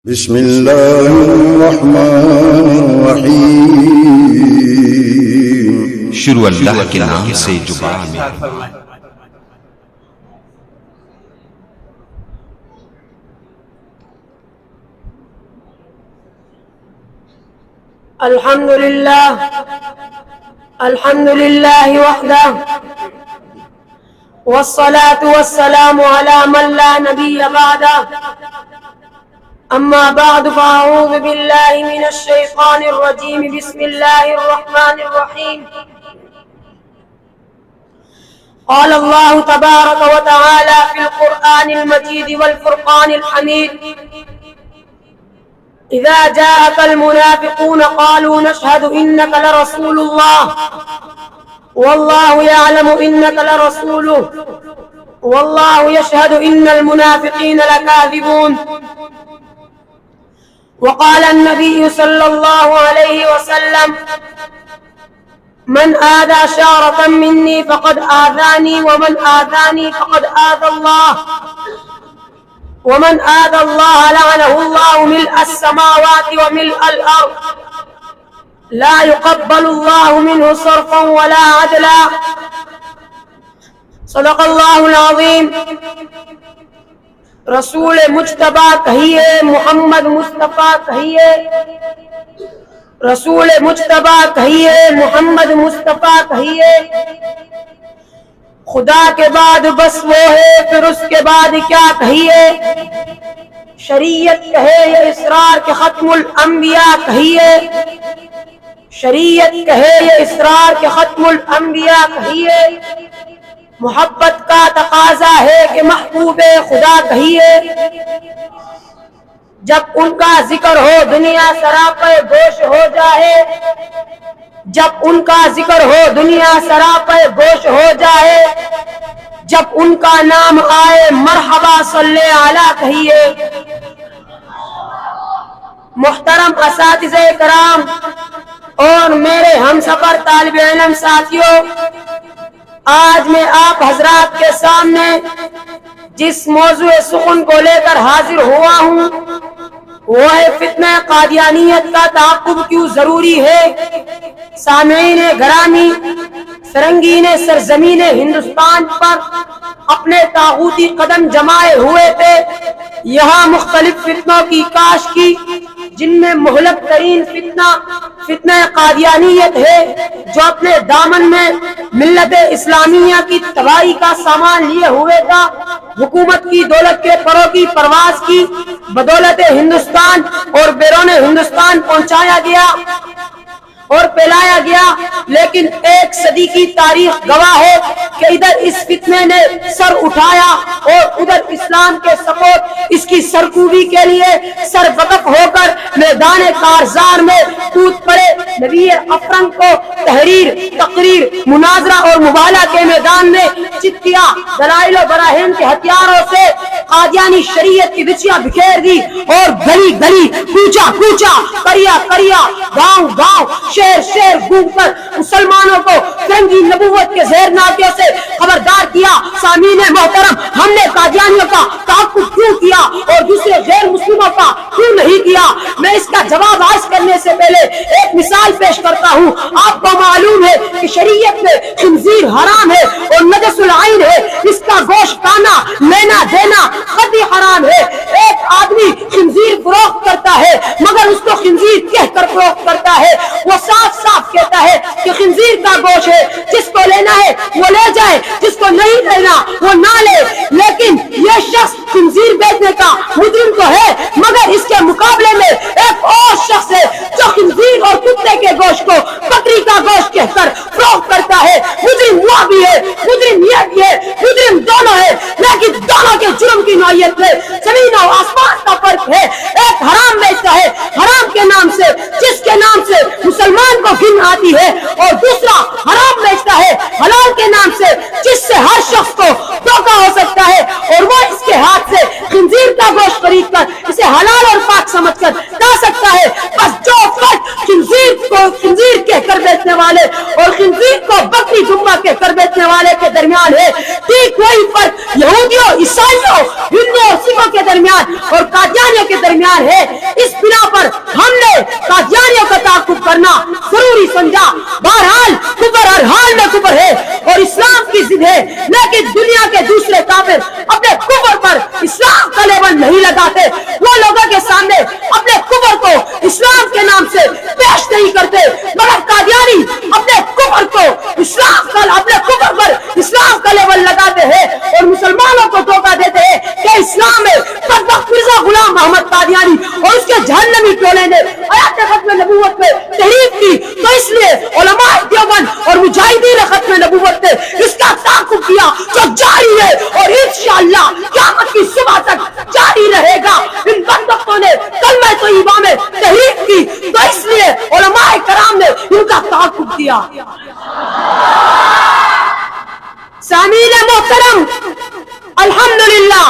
بسم اللہ الرحمن الرحیم۔ شروع اللہ کے نام سے جو بڑا مہربان۔ الحمد للہ وحدہ والصلاة والسلام على من لا نبی بعدہ اما بعد فاعوذ باللہ من الشیطان الرجیم بسم اللہ الرحمن الرحیم قال اللہ تبارک وتعالی فی القرآن المجید والفرقان الحمید اذا جاءك المنافقون قالوا نشهد انك لرسول الله والله يعلم انك لرسوله والله يشهد ان المنافقين لكاذبون وقال النبي صلى الله عليه وسلم من آذى شعرة مني فقد آذاني ومن آذاني فقد آذى الله ومن آذى الله لعنه الله ملء السماوات وملء الأرض لا يقبل الله منه صرفا ولا عدلا صدق الله العظيم۔ رسول مجتبی کہیے، محمد مصطفیٰ کہیے، رسول مجتبی کہیے، محمد مصطفیٰ کہیے، خدا کے بعد بس وہ ہے، پھر اس کے بعد کیا کہیے، شریعت کہے یا اسرار کے ختم الانبیاء کہیے، شریعت کہے یا اسرار کے ختم الانبیاء کہیے، محبت کا تقاضا ہے کہ محبوب خدا کہیے، جب ان کا ذکر ہو دنیا سراپے گوش ہو جائے، جب ان کا ذکر ہو دنیا سراپے گوش ہو جائے، جب ان کا نام آئے مرحبا صلی علی کہیے۔ محترم اساتذہ کرام اور میرے ہم سفر طالب علم ساتھیوں، آج میں آپ حضرات کے سامنے جس موضوع سخن کو لے کر حاضر ہوا ہوں وہ ہے فتنہ قادیانیت کا تعاقب کیوں ضروری ہے۔ سامعین گرامی، فرنگین سرزمین ہندوستان پر اپنے طاغوتی قدم جمائے ہوئے تھے، یہاں مختلف فتنوں کی کاش کی، جن میں مہلک ترین فتنہ قادیانیت ہے، جو اپنے دامن میں ملت اسلامیہ کی تباہی کا سامان لیے ہوئے تھا۔ حکومت کی دولت کے پروں کی پرواز کی بدولت ہندوستان اور بیرون ہندوستان پہنچایا گیا اور پھیلایا گیا، لیکن ایک صدی کی تاریخ گواہ ہے کہ ادھر اس فتنے نے سر اٹھایا اور ادھر اسلام کے سپورٹ اس کی سرکوبی کے لیے سر وقف ہو کر میدان کارزار میں کود پڑے۔ نبی اکرم کو تحریر، تقریر، مناظرہ اور مباحثہ کے میدان میں چت کیا، دلائل و براہین کے ہتھیاروں سے قادیانی شریعت کی بچیاں بکھیر دی اور گلی گلی، کوچا کوچا، کریا کریا، گاؤں گاؤں، شہر شہر گھوم کر مسلمانوں کو فرنگی نبوت کے زہرناکے سے خبردار کیا۔ سامعین محترم، ہم نے قادیانیوں کا تعاقب کیوں کیا اور دوسرے غیر مسلموں کا کیوں نہیں کیا؟ میں اس کا جواب عرض کرنے سے پہلے ایک مثال پیش کرتا ہوں۔ آپ کو معلوم ہے کہ شریعت میں خنزیر حرام ہے اور نجس العین ہے، اس کا گوشت کھانا، لینا دینا قطعی حرام ہے۔ ایک آدمی خنزیر فروخت کرتا ہے مگر اس کو خنزیر کہہ کر فروخت کرتا ہے، وہ صاف صاف کہتا ہے کہ خنزیر کا گوشت ہے، جس کو لینا ہے وہ لے جائے، جس کو نہیں لینا وہ نہ لے۔ لیکن یہ شخص خنزیر بیچنے کا مجرم تو ہے، مگر اس کے مقابلے میں ایک اور شخص ہے جو خنزیر اور کتے کے گوشت کو بکری کا گوشت کہہ کر فروخت کرتا ہے۔ مجرم وہ بھی ہے، مجرم یہ بھی ہے، مجرم دونوں ہے، لیکن دونوں کے جرم کی نوعیت میں زمین و آسمان کا فرق ہے۔ ایک حرام بیچتا ہے حرام کے نام سے، جس کے نام سے مسلمان کو گھن آتی ہے، اور دوسرا حرام بیچتا ہے حلال کے نام سے، جس سے ہر شخص کو دھوکہ ہو سکتا ہے، اور وہ اس کے ہاتھ سے خنزیر کا گوشت خرید کر اسے حلال اور پاک سمجھ کر کھا سکتا ہے۔ بس جو فرق خنزیر کہہ کر بیچنے والے اور خنزیر کو بکری دمبا کہہ کر بیچنے والے کے درمیان ہے، ٹھیک وہی فرق یہودیوں، عیسائیوں، ہندوؤں اور سکھوں کے درمیان اور قادیانیوں کے درمیان ہے۔ اس بنا پر ہم نے قادیانیوں کا تعاقب کرنا ضروری سمجھا۔ بہرحال کفر ہر حال میں کفر ہے اور اسلام کی ضد ہے، لیکن دنیا کے دوسرے کافر اپنے کفر پر اسلام کا لیبل نہیں لگاتے، وہ لوگوں کے سامنے اپنے کفر کو اسلام کے نام سے پیش نہیں کرتے، مگر قادیانی اپنے کفر کو اسلام کا، اپنے کفر پر اسلام کا لیبل لگاتے ہیں اور مسلمانوں کو دھوکہ دیتے ہیں کہ اسلام میں بدبخت مرزا غلام محمد قادیانی اور اس کے جہنمی ٹولے نے آیات ختم نبوت میں تحریف کی، تو اس لیے علماء دیوبند اور مجاہدین ختم نبوت نے اس کا تعاقب کیا جو جاری ہے اور انشاءاللہ قیامت کی صبح تک جاری رہے گا۔ ان بدبختوں نے کلمہ طیبہ میں تحریف کی، تو اس لیے علماء کرام نے ان کا تعاقب کیا۔ سامعین محترم، الحمدللہ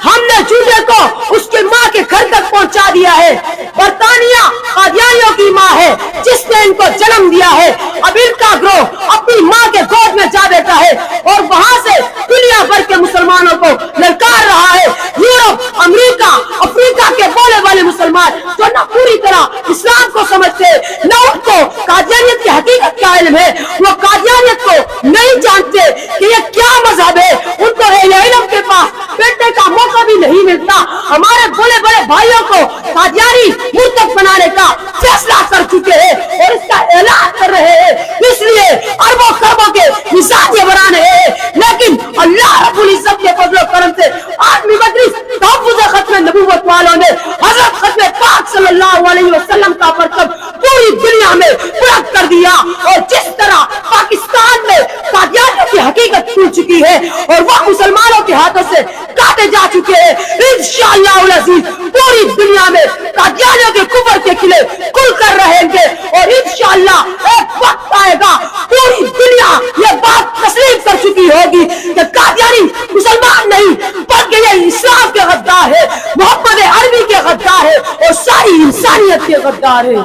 ہم نے جوتے کو اس کی ماں کے گھر تک پہنچا دیا ہے۔ برطانیہ قادیانیوں کی ماں ہے جس نے ان کو جنم دیا ہے، اب ان کا گروہ اپنی ماں کے گود میں جا بیٹھا ہے اور وہاں سے دنیا بھر کے مسلمانوں کو للکار رہا ہے۔ یورپ، امریکہ، افریقہ کے بولے والے مسلمان جو نہ پوری طرح اسلام کو سمجھتے نہ ان کو قادیانیت کی حقیقت کا علم ہے، وہ قادیانیت کو نہیں جانتے کہ یہ کیا مذہب ہے، ان کو اہل علم کے پاس بیٹھنے کا موقع بھی نہیں ملتا۔ ہمارے بڑے بڑے بھائیوں کو قادیانی مرتد بنانے کا فیصلہ کر چکے ہیں اور اس کا اعلان کر رہے ہیں، اس لیے اربوں خربوں کے مزاج بنا رہے ہیں، لیکن اللہ رب العزت کے فضل و کرم سے آدمی مجلس تحفظ ختم نبوت والوں نے حضرت ختم پاک صلی اللہ علیہ وسلم کا پرچم پوری دنیا میں بلند کر دیا، اور جس طرح پاکستان میں قادیانیوں کی حقیقت کھل چکی ہے اور وہ مسلمانوں کے ہاتھوں سے کاٹے جا چکے ہیں، انشاءاللہ العزیز پوری دنیا میں قادیانیوں کے کفر کے قلعے کھل کر رہیں گے، اور انشاءاللہ ایک وقت آئے گا پوری دنیا یہ بات تسلیم کر چکی ہوگی کہ قادیانی مسلمان نہیں بلکہ یہ اسلام کے غدار ہے، محمد عربی کے غدار ہے اور ساری انسانیت کے غدار ہے۔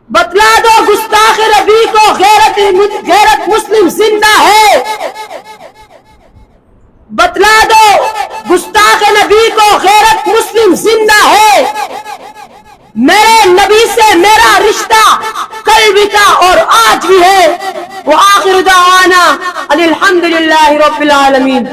بتلا دو گستاخ نبی کو غیرت مسلم زندہ ہے، بتلا دو گستاخ نبی کو غیرت مسلم زندہ ہے، میرے نبی سے میرا رشتہ کل بھی تھا اور آج بھی ہے۔ وآخر دعوانا الحمدللہ رب العالمین۔